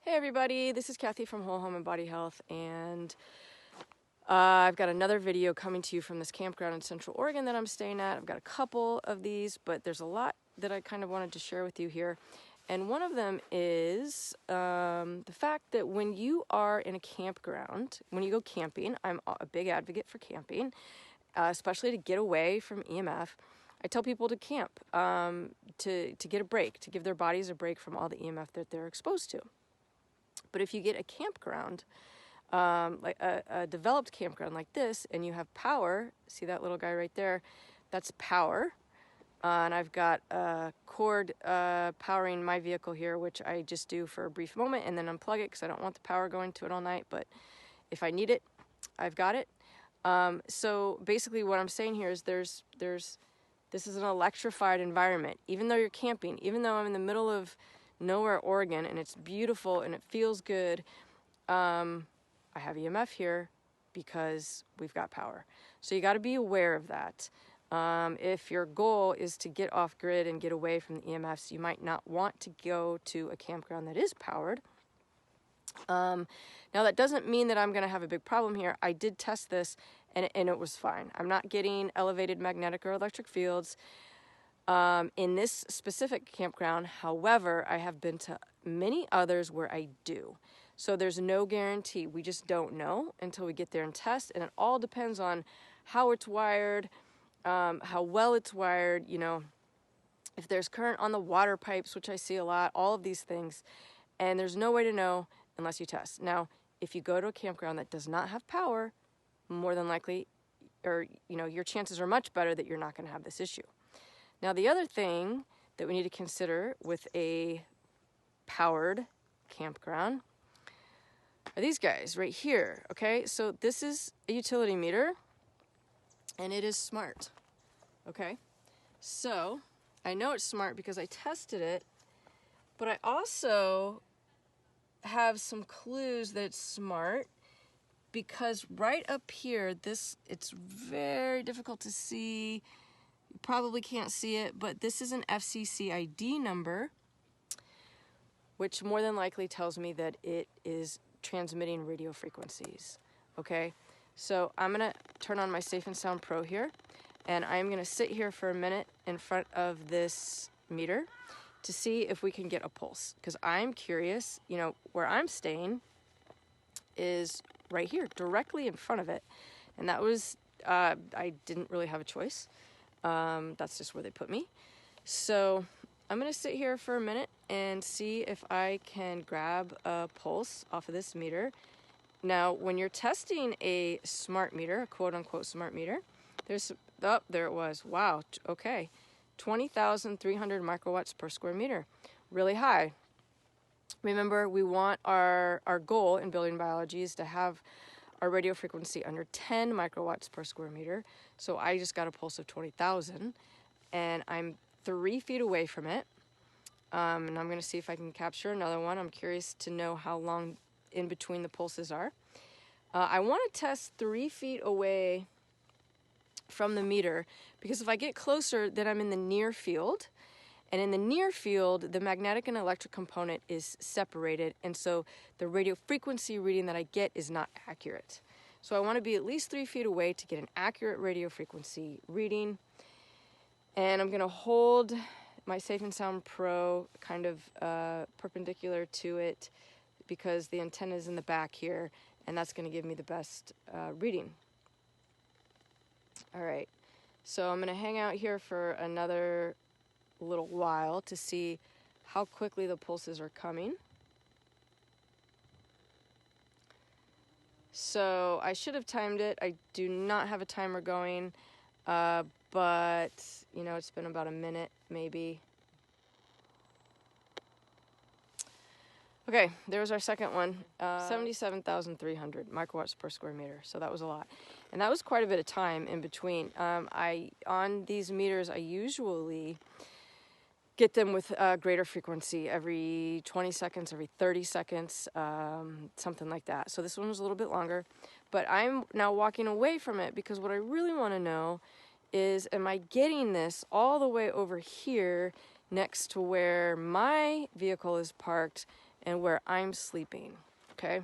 Hey everybody, this is Cathy from Whole Home and Body Health, and I've got another video coming to you from this campground in Central Oregon that I'm staying at. I've got a couple of these, but there's a lot that I kind of wanted to share with you here. And one of them is the fact that when you are in a campground, when you go camping, I'm a big advocate for camping, especially to get away from EMF. I tell people to camp, to get a break, to give their bodies a break from all the EMF that they're exposed to. But if you get a campground, like a developed campground like this, and you have power, see that little guy right there? That's power. And I've got a cord powering my vehicle here, which I just do for a brief moment and then unplug it because I don't want the power going to it all night. But if I need it, I've got it. So basically what I'm saying here is this is an electrified environment. Even though you're camping, even though I'm in the middle of nowhere, Oregon, and it's beautiful and it feels good, I have EMF here because we've got power. So you got to be aware of that. If your goal is to get off grid and get away from the EMFs, you might not want to go to a campground that is powered. Now that doesn't mean that I'm going to have a big problem here. I did test this and it was fine. I'm not getting elevated magnetic or electric fields in this specific campground. However, I have been to many others where I do. So there's no guarantee. We just don't know until we get there and test. And it all depends on how it's wired, how well it's wired, you know, if there's current on the water pipes, which I see a lot, all of these things. And there's no way to know unless you test. Now, if you go to a campground that does not have power, more than likely, or, you know, your chances are much better that you're not going to have this issue. Now, the other thing that we need to consider with a powered campground are these guys right here, okay? So this is a utility meter, and it is smart, okay? So I know it's smart because I tested it, but I also have some clues that it's smart because right up here, it's very difficult to see. You probably can't see it, but this is an FCC ID number, which more than likely tells me that it is transmitting radio frequencies, okay? So I'm gonna turn on my Safe and Sound Pro here, and I'm gonna sit here for a minute in front of this meter to see if we can get a pulse, because I'm curious. You know, where I'm staying is right here, directly in front of it, and that was, I didn't really have a choice. That's just where they put me. So I'm gonna sit here for a minute and see if I can grab a pulse off of this meter. Now, when you're testing a smart meter, a quote-unquote smart meter, oh, there it was. Wow, okay. 20,300 microwatts per square meter. Really high. Remember, we want our goal in building biology is to have our radio frequency under 10 microwatts per square meter. So I just got a pulse of 20,000, and I'm 3 feet away from it. And I'm going to see if I can capture another one. I'm curious to know how long in between the pulses are. I want to test 3 feet away from the meter, because if I get closer, then I'm in the near field. And in the near field, the magnetic and electric component is separated, and so the radio frequency reading that I get is not accurate. So I want to be at least 3 feet away to get an accurate radio frequency reading. And I'm going to hold my Safe and Sound Pro kind of perpendicular to it, because the antenna is in the back here, and that's going to give me the best reading. All right, so I'm going to hang out here for another little while to see how quickly the pulses are coming. So I should have timed it. I do not have a timer going, but you know, it's been about a minute maybe. Okay, there's our second one, 77,300 microwatts per square meter. So that was a lot. And that was quite a bit of time in between. On these meters, I usually get them with a greater frequency every 20 seconds, every 30 seconds, something like that. So this one was a little bit longer, but I'm now walking away from it because what I really want to know is, am I getting this all the way over here next to where my vehicle is parked and where I'm sleeping, okay?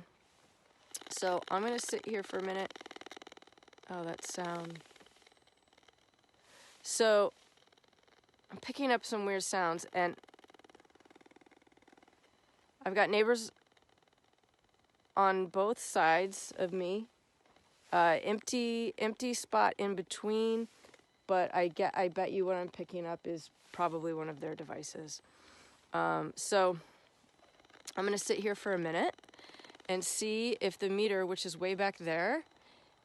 So I'm gonna sit here for a minute. Oh, that sound. So I'm picking up some weird sounds, and I've got neighbors on both sides of me. Empty spot in between, but I bet you what I'm picking up is probably one of their devices. So I'm gonna sit here for a minute and see if the meter, which is way back there,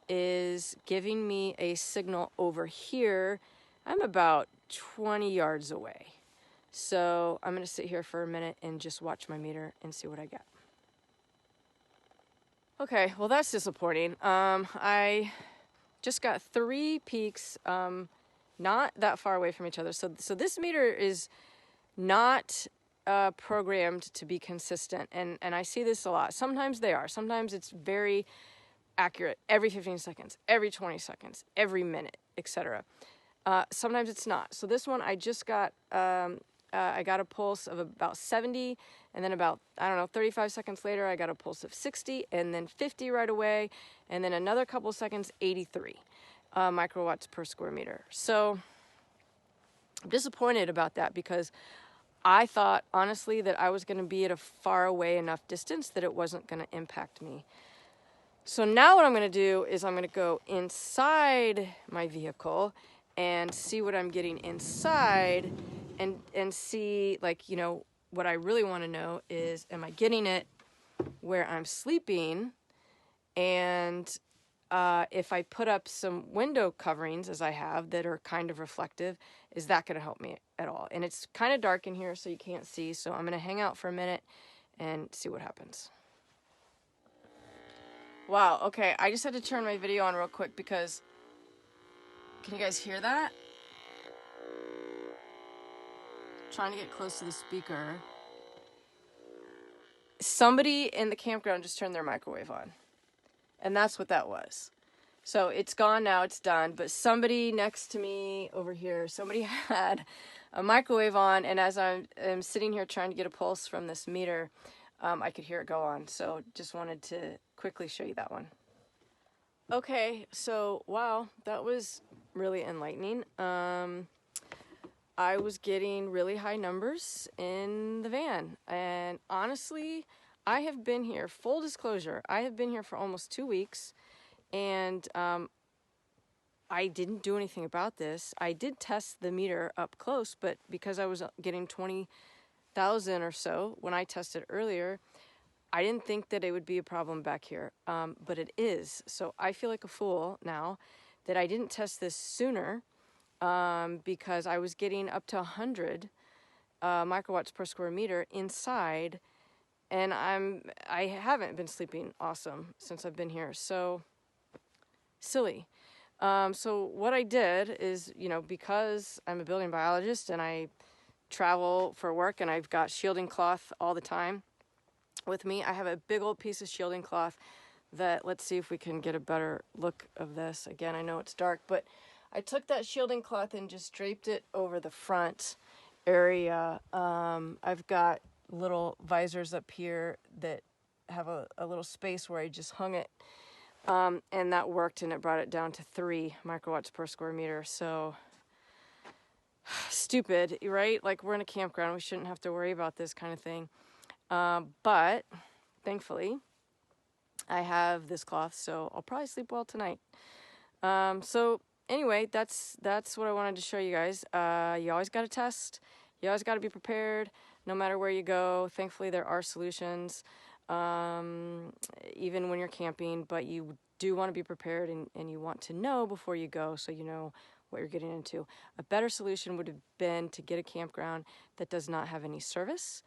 is giving me a signal over here. I'm about 20 yards away. So I'm gonna sit here for a minute and just watch my meter and see what I get. Okay, well that's disappointing. I just got 3 peaks, not that far away from each other. So this meter is not programmed to be consistent, and I see this a lot. Sometimes they are. Sometimes it's very accurate, every 15 seconds, every 20 seconds, every minute, etc. Sometimes it's not. So this one I just got, I got a pulse of about 70, and then about, 35 seconds later, I got a pulse of 60, and then 50 right away, and then another couple seconds, 83 microwatts per square meter. So I'm disappointed about that because I thought, honestly, that I was going to be at a far away enough distance that it wasn't going to impact me. So now what I'm going to do is I'm going to go inside my vehicle and see what I'm getting inside, and see, like, what I really want to know is, am I getting it where I'm sleeping? And if I put up some window coverings, as I have, that are kind of reflective, is that going to help me at all? And it's kind of dark in here, so you can't see. So I'm going to hang out for a minute and see what happens. Wow, okay, I just had to turn my video on real quick because, can you guys hear that? Trying to get close to the speaker. Somebody in the campground just turned their microwave on. And that's what that was. So it's gone now, it's done. But somebody next to me over here, somebody had a microwave on, and as I'm sitting here trying to get a pulse from this meter, I could hear it go on. So just wanted to quickly show you that one. Okay, so wow, that was really enlightening. I was getting really high numbers in the van, and honestly, I have been here, full disclosure, I have been here for almost 2 weeks, and I didn't do anything about this. I did test the meter up close, but because I was getting 20,000 or so when I tested earlier, I didn't think that it would be a problem back here, but it is. So I feel like a fool now that I didn't test this sooner, because I was getting up to 100 microwatts per square meter inside, and I haven't been sleeping awesome since I've been here. So silly. So what I did is, because I'm a building biologist and I travel for work and I've got shielding cloth all the time with me, I have a big old piece of shielding cloth that, let's see if we can get a better look of this. Again, I know it's dark, but I took that shielding cloth and just draped it over the front area. I've got little visors up here that have a little space where I just hung it. And that worked, and it brought it down to 3 microwatts per square meter. So stupid, right? Like, we're in a campground. We shouldn't have to worry about this kind of thing. But thankfully, I have this cloth, so I'll probably sleep well tonight. So anyway, that's what I wanted to show you guys. You always got to test. You always got to be prepared, no matter where you go. Thankfully, there are solutions, even when you're camping, but you do want to be prepared, and you want to know before you go, so you know what you're getting into. A better solution would have been to get a campground that does not have any service,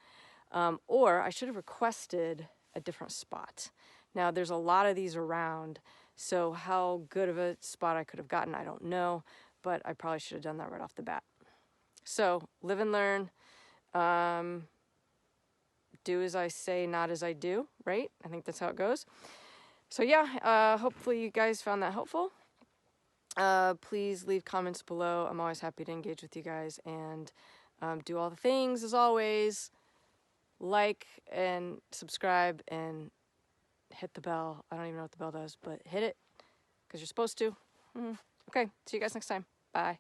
or I should have requested a different spot. Now, there's a lot of these around, so how good of a spot I could have gotten, I don't know, but I probably should have done that right off the bat. So, live and learn. Do as I say, not as I do, right? I think that's how it goes. So yeah, hopefully you guys found that helpful. Please leave comments below. I'm always happy to engage with you guys, and do all the things as always. like and subscribe and hit the bell. I don't even know what the bell does, but hit it because you're supposed to. Okay, see you guys next time. Bye.